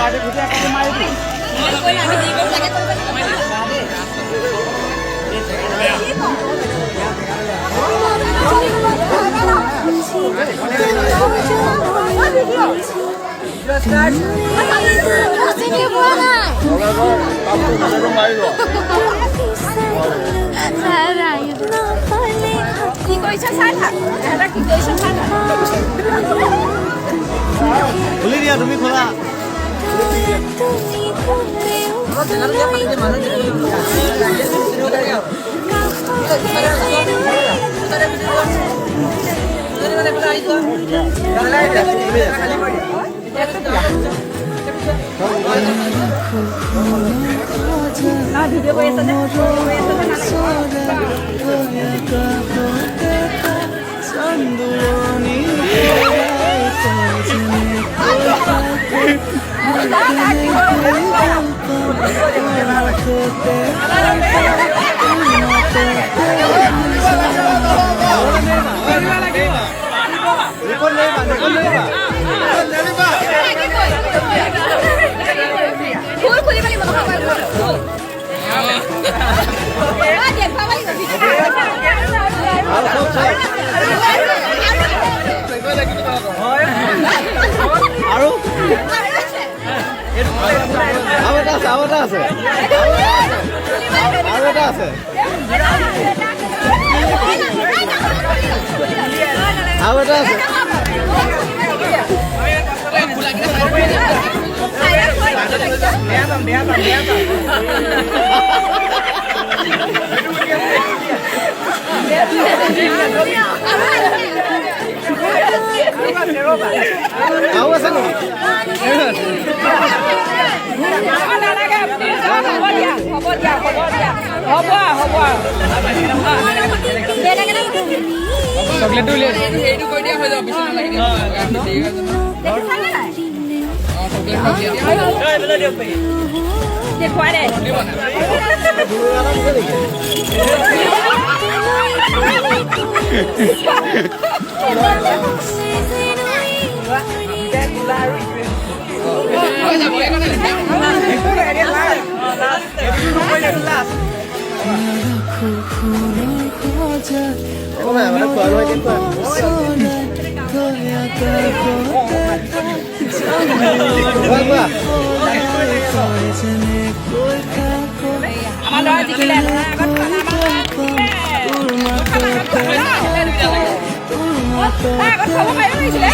কি কৰিছ চাই থাক এটা কি কৰিছ চাই থাক খুলি দিয়া তুমি খোলা ভিডিঅ' কৰি আছে ফুল খুলিব লাগিব ফুল দেখুৱাব আৰু আৰু এটা আছে আৰু এটা আছে আৰু এটা আছে আৰু আছে নেকি চকলেটটো উলিয়াই সেইটো কৈ দিয়া হৈ যাব পিছত নালাগে দেখুৱাই দে আমাৰ ল'ৰা জিকিলে আগত খাব পাৰিব লাগিছিলে